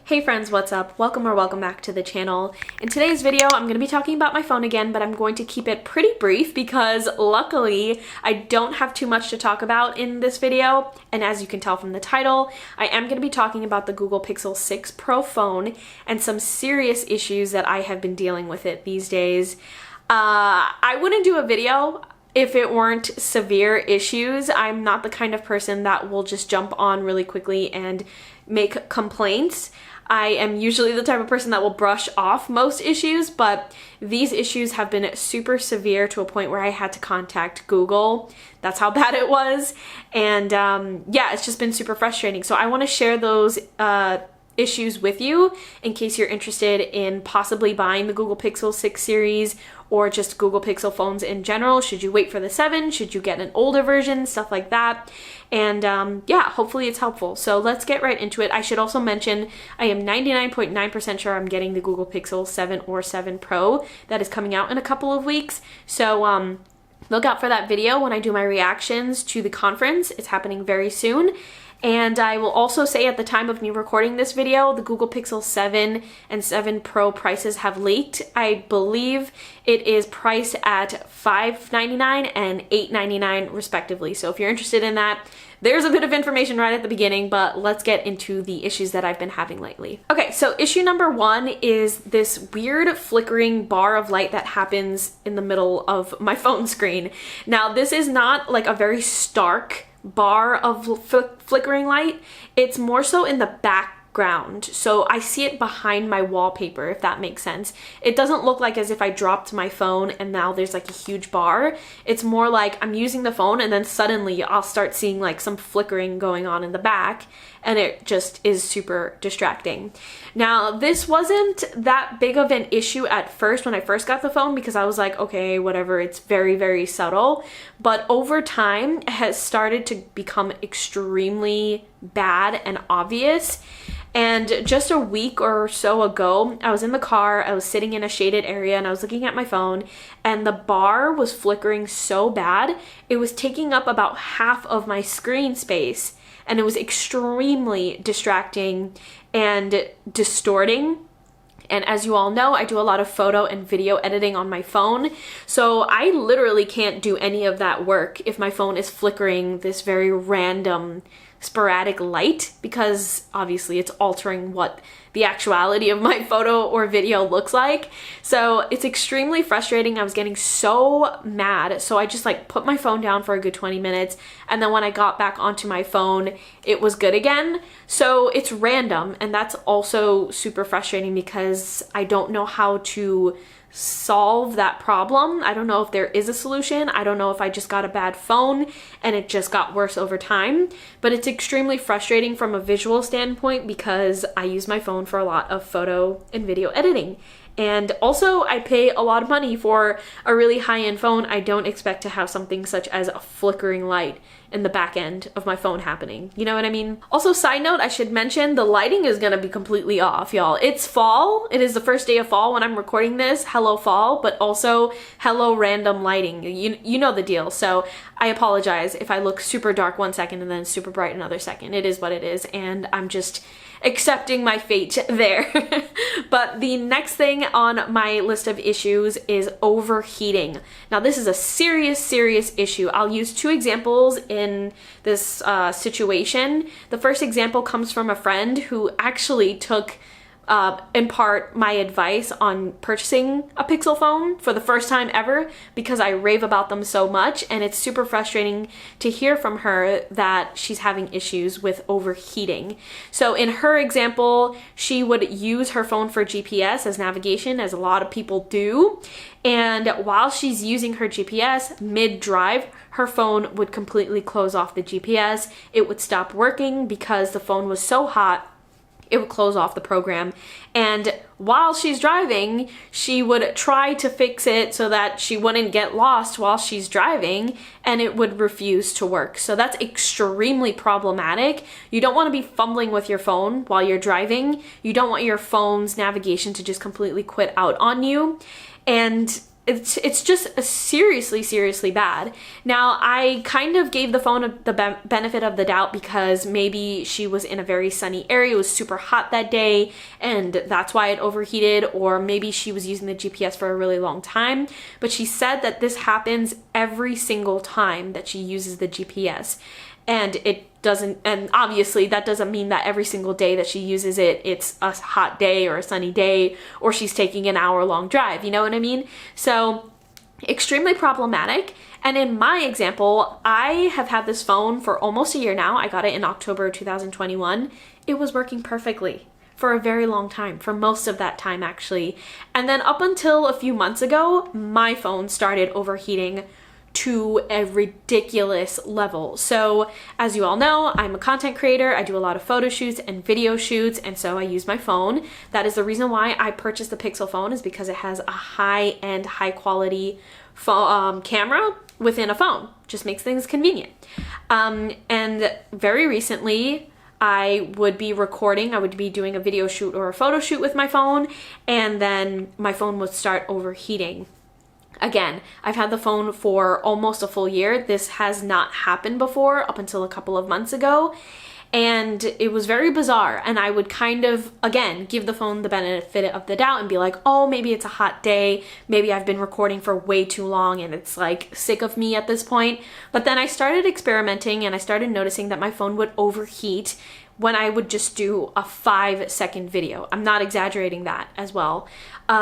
Hey friends, what's up? Welcome back to the channel. In today's video, I'm going to be talking about my phone again, but I'm going to keep it pretty brief because luckily I don't have too much to talk about in this video. And as you can tell from the title, I am going to be talking about the Google Pixel 6 Pro phone and some serious issues that I have been dealing with it these days. I wouldn't do a video if it weren't severe issues. I'm not the kind of person that will just jump on really quickly and make complaints. I am usually the type of person that will brush off most issues, but these issues have been super severe to a point where I had to contact Google. That's how bad it was. And yeah, it's just been super frustrating. So I want to share those issues with you in case you're interested in possibly buying the Google Pixel 6 series or just Google Pixel phones in general. Should you wait for the 7? Should you get an older version? Stuff like that. And yeah, hopefully it's helpful. So let's get right into it. I should also mention I am 99.9% sure I'm getting the Google Pixel 7 or 7 Pro that is coming out in a couple of weeks. So look out for that video when I do my reactions to the conference. It's happening very soon. And I will also say at the time of me recording this video, the Google Pixel 7 and 7 Pro prices have leaked. I believe it is priced at $599 and $899 respectively. So if you're interested in that, there's a bit of information right at the beginning, but let's get into the issues that I've been having lately. Okay, so issue number one is this weird flickering bar of light that happens in the middle of my phone screen. Now, this is not like a very stark bar of flickering light. It's more so in the background. So I see it behind my wallpaper, if that makes sense. It doesn't look like as if I dropped my phone and now there's like a huge bar. It's more like I'm using the phone and then suddenly I'll start seeing like some flickering going on in the back, and it just is super distracting. Now, this wasn't that big of an issue at first when I first got the phone because I was like, okay, whatever, it's very, very subtle. But over time, it has started to become extremely bad and obvious. And just a week or so ago, I was in the car, I was sitting in a shaded area and I was looking at my phone, and the bar was flickering so bad, it was taking up about half of my screen space. And it was extremely distracting and distorting. And as you all know, I do a lot of photo and video editing on my phone. So I literally can't do any of that work if my phone is flickering this very random, sporadic light, because obviously it's altering what the actuality of my photo or video looks like. So it's extremely frustrating. I was getting so mad. So I just like put my phone down for a good 20 minutes. And then when I got back onto my phone, it was good again. So it's random. And that's also super frustrating because I don't know how to solve that problem. I don't know if there is a solution. I don't know if I just got a bad phone and it just got worse over time, but it's extremely frustrating from a visual standpoint because I use my phone for a lot of photo and video editing. And also, I pay a lot of money for a really high-end phone. I don't expect to have something such as a flickering light in the back end of my phone happening. You know what I mean? Also, side note, I should mention the lighting is gonna be completely off, y'all. It's fall. It is the first day of fall when I'm recording this. Hello, fall, but also hello, random lighting. You know the deal. So I apologize if I look super dark one second and then super bright another second. It is what it is, and I'm just accepting my fate there. But the next thing on my list of issues is overheating. Now, this is a serious issue. I'll use two examples in this situation. The first example comes from a friend who actually took in part my advice on purchasing a Pixel phone for the first time ever because I rave about them so much, and it's super frustrating to hear from her that she's having issues with overheating. So in her example, she would use her phone for GPS as navigation, as a lot of people do, and while she's using her GPS mid-drive, her phone would completely close off the GPS. It would stop working because the phone was so hot. It would close off the program. And while she's driving, she would try to fix it so that she wouldn't get lost while she's driving, and it would refuse to work. So that's extremely problematic. You don't want to be fumbling with your phone while you're driving. You don't want your phone's navigation to just completely quit out on you. And it's just seriously bad. Now, I kind of gave the phone the benefit of the doubt because maybe she was in a very sunny area, it was super hot that day, and that's why it overheated, or maybe she was using the GPS for a really long time. But she said that this happens every single time that she uses the GPS. And it doesn't, and obviously that doesn't mean that every single day that she uses it, it's a hot day or a sunny day, or she's taking an hour-long drive, you know what I mean? So, extremely problematic. And in my example, I have had this phone for almost a year now. I got it in October 2021. It was working perfectly for a very long time, for most of that time actually. And then up until a few months ago, my phone started overheating to a ridiculous level. So as you all know, I'm a content creator. I do a lot of photo shoots and video shoots, and so I use my phone. That is the reason why I purchased the Pixel phone, is because it has a high-end, high-quality camera within a phone. Just makes things convenient. And very recently, I would be recording, I would be doing a video shoot or a photo shoot with my phone, and then my phone would start overheating. Again, I've had the phone for almost a full year. This has not happened before up until a couple of months ago. And it was very bizarre. And I would kind of, again, give the phone the benefit of the doubt and be like, oh, maybe it's a hot day. Maybe I've been recording for way too long and it's like sick of me at this point. But then I started experimenting and I started noticing that my phone would overheat when I would just do a 5-second video. I'm not exaggerating that as well.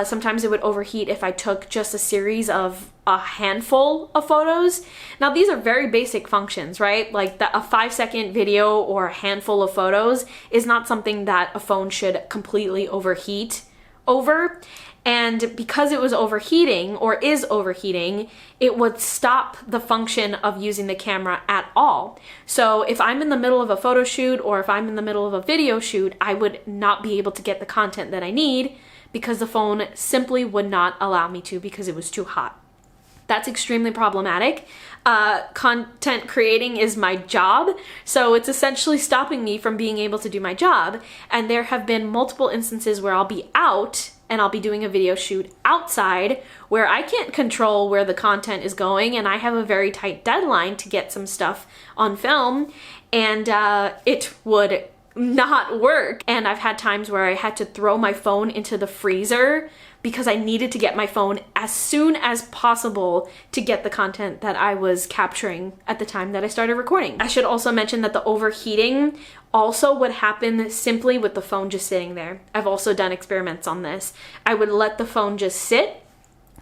Sometimes it would overheat if I took just a series of a handful of photos. Now these are very basic functions, right? Like a 5-second video or a handful of photos is not something that a phone should completely overheat over. And because it was overheating, or is overheating, it would stop the function of using the camera at all. So if I'm in the middle of a photo shoot or if I'm in the middle of a video shoot, I would not be able to get the content that I need because the phone simply would not allow me to because it was too hot. That's extremely problematic. Content creating is my job, so it's essentially stopping me from being able to do my job. And there have been multiple instances where I'll be out and I'll be doing a video shoot outside where I can't control where the content is going, and I have a very tight deadline to get some stuff on film, and it would not work. And I've had times where I had to throw my phone into the freezer because I needed to get my phone as soon as possible to get the content that I was capturing at the time that I started recording. I should also mention that the overheating also would happen simply with the phone just sitting there. I've also done experiments on this. I would let the phone just sit,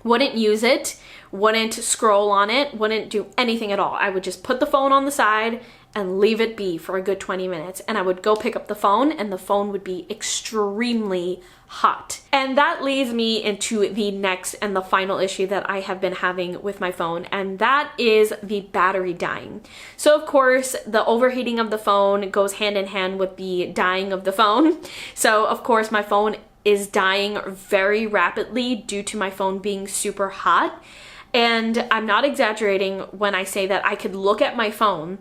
wouldn't use it, wouldn't scroll on it, wouldn't do anything at all. I would just put the phone on the side and leave it be for a good 20 minutes. And I would go pick up the phone and the phone would be extremely hot. And that leads me into the next and the final issue that I have been having with my phone, and that is the battery dying. So of course, the overheating of the phone goes hand in hand with the dying of the phone. So of course, my phone is dying very rapidly due to my phone being super hot. And I'm not exaggerating when I say that I could look at my phone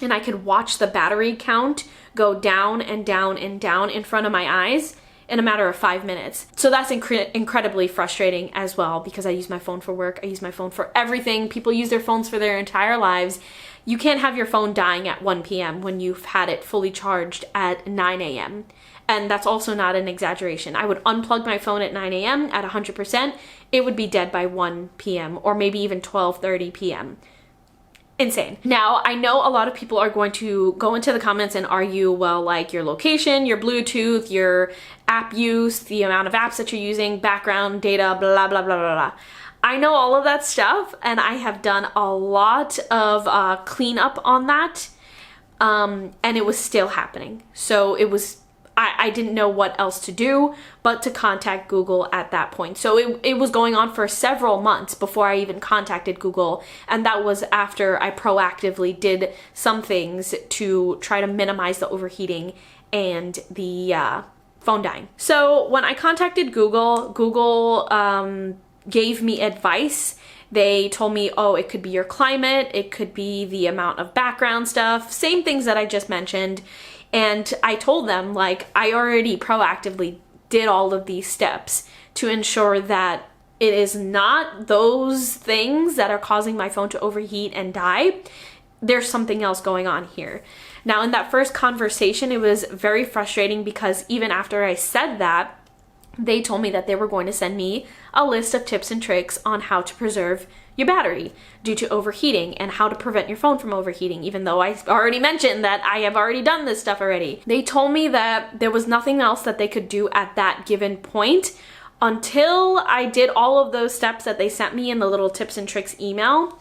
and I could watch the battery count go down and down and down in front of my eyes in a matter of 5 minutes. So that's incredibly frustrating as well, because I use my phone for work, I use my phone for everything. People use their phones for their entire lives. You can't have your phone dying at 1 p.m. when you've had it fully charged at 9 a.m. And that's also not an exaggeration. I would unplug my phone at 9 a.m. at 100%. It would be dead by 1 p.m. or maybe even 12:30 p.m. Insane. Now, I know a lot of people are going to go into the comments and argue, well, like your location, your Bluetooth, your app use, the amount of apps that you're using, background data, blah, blah, blah, blah, blah. I know all of that stuff, and I have done a lot of cleanup on that, and it was still happening. So it was, I didn't know what else to do but to contact Google at that point. So it was going on for several months before I even contacted Google, and that was after I proactively did some things to try to minimize the overheating and the phone dying. So when I contacted Google, Google gave me advice. They told me, oh, it could be your climate, it could be the amount of background stuff, same things that I just mentioned. And I told them, like, I already proactively did all of these steps to ensure that it is not those things that are causing my phone to overheat and die. There's something else going on here. Now, in that first conversation, it was very frustrating because even after I said that, they told me that they were going to send me a list of tips and tricks on how to preserve your battery due to overheating and how to prevent your phone from overheating, even though I already mentioned that I have already done this stuff already. They told me that there was nothing else that they could do at that given point until I did all of those steps that they sent me in the little tips and tricks email.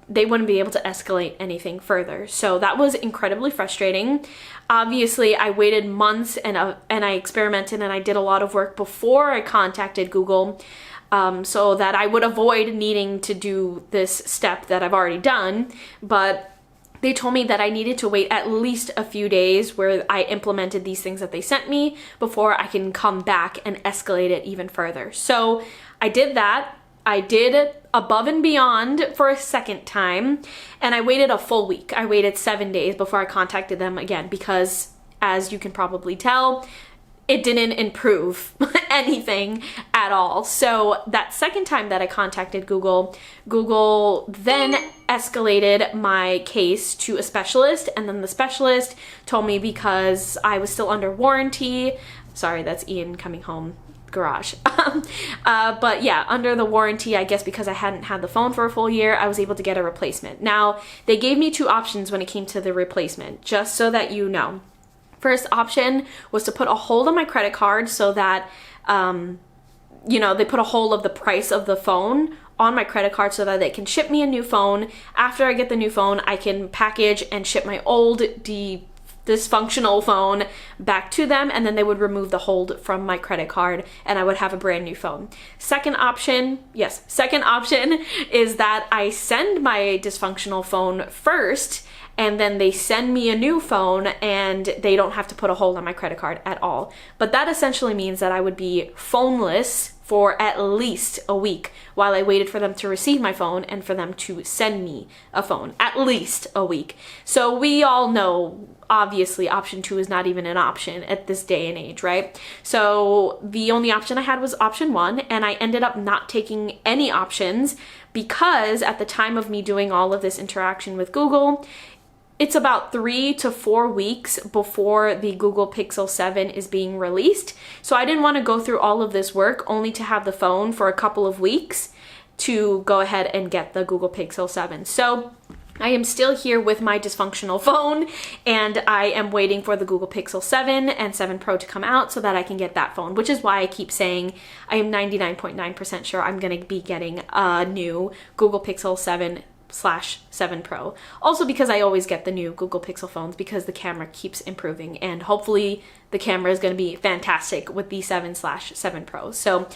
They wouldn't be able to escalate anything further. So that was incredibly frustrating. Obviously, I waited months and I experimented and I did a lot of work before I contacted Google, so that I would avoid needing to do this step that I've already done. But they told me that I needed to wait at least a few days where I implemented these things that they sent me before I can come back and escalate it even further. So I did that. I did it above and beyond for a second time, and I waited a full week. I waited 7 days before I contacted them again because, as you can probably tell, it didn't improve anything at all. So that second time that I contacted Google, Google then escalated my case to a specialist, and then the specialist told me because I was still under warranty. Sorry, that's Ian coming home. Garage. But yeah, under the warranty, I guess because I hadn't had the phone for a full year, I was able to get a replacement. Now, they gave me two options when it came to the replacement, just so that you know. First option was to put a hold on my credit card so that, they put a hold of the price of the phone on my credit card so that they can ship me a new phone. After I get the new phone, I can package and ship my old dysfunctional phone back to them, and then they would remove the hold from my credit card and I would have a brand new phone. Second option is that I send my dysfunctional phone first and then they send me a new phone and they don't have to put a hold on my credit card at all. But that essentially means that I would be phoneless for at least a week while I waited for them to receive my phone and for them to send me a phone. At least a week. So we all know, obviously, option 2 is not even an option at this day and age, right? So the only option I had was option 1, and I ended up not taking any options because at the time of me doing all of this interaction with Google, it's about 3 to 4 weeks before the Google Pixel 7 is being released. So I didn't want to go through all of this work only to have the phone for a couple of weeks to go ahead and get the Google Pixel 7. So I am still here with my dysfunctional phone, and I am waiting for the Google Pixel 7 and 7 Pro to come out so that I can get that phone, which is why I keep saying I am 99.9% sure I'm going to be getting a new Google Pixel 7/7 Pro. Also because I always get the new Google Pixel phones because the camera keeps improving, and hopefully the camera is going to be fantastic with the 7/7 Pro. So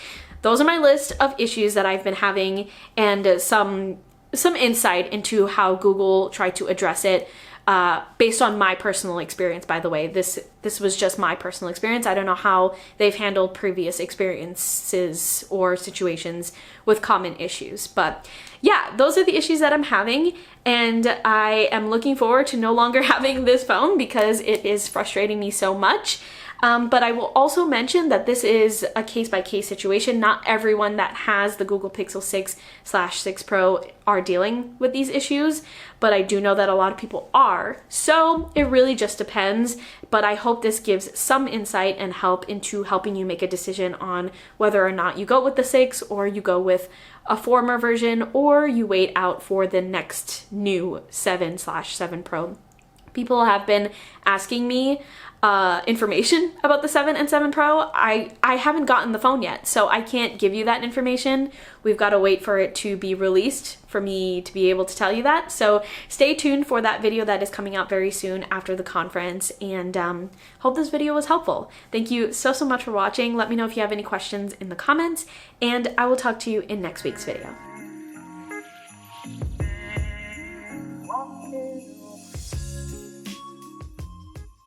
those are my list of issues that I've been having, and some insight into how Google tried to address it based on my personal experience. By the way, this was just my personal experience. I don't know how they've handled previous experiences or situations with common issues, but yeah, those are the issues that I'm having, and I am looking forward to no longer having this phone because it is frustrating me so much. But I will also mention that this is a case-by-case situation. Not everyone that has the Google Pixel 6/6 Pro are dealing with these issues, but I do know that a lot of people are. So it really just depends, but I hope this gives some insight and help into helping you make a decision on whether or not you go with the 6 or you go with a former version, or you wait out for the next new 7/7 Pro. People have been asking me information about the 7 and 7 Pro. I haven't gotten the phone yet, so I can't give you that information. We've got to wait for it to be released for me to be able to tell you that. So stay tuned for that video that is coming out very soon after the conference, and hope this video was helpful. Thank you so much for watching. Let me know if you have any questions in the comments, and I will talk to you in next week's video.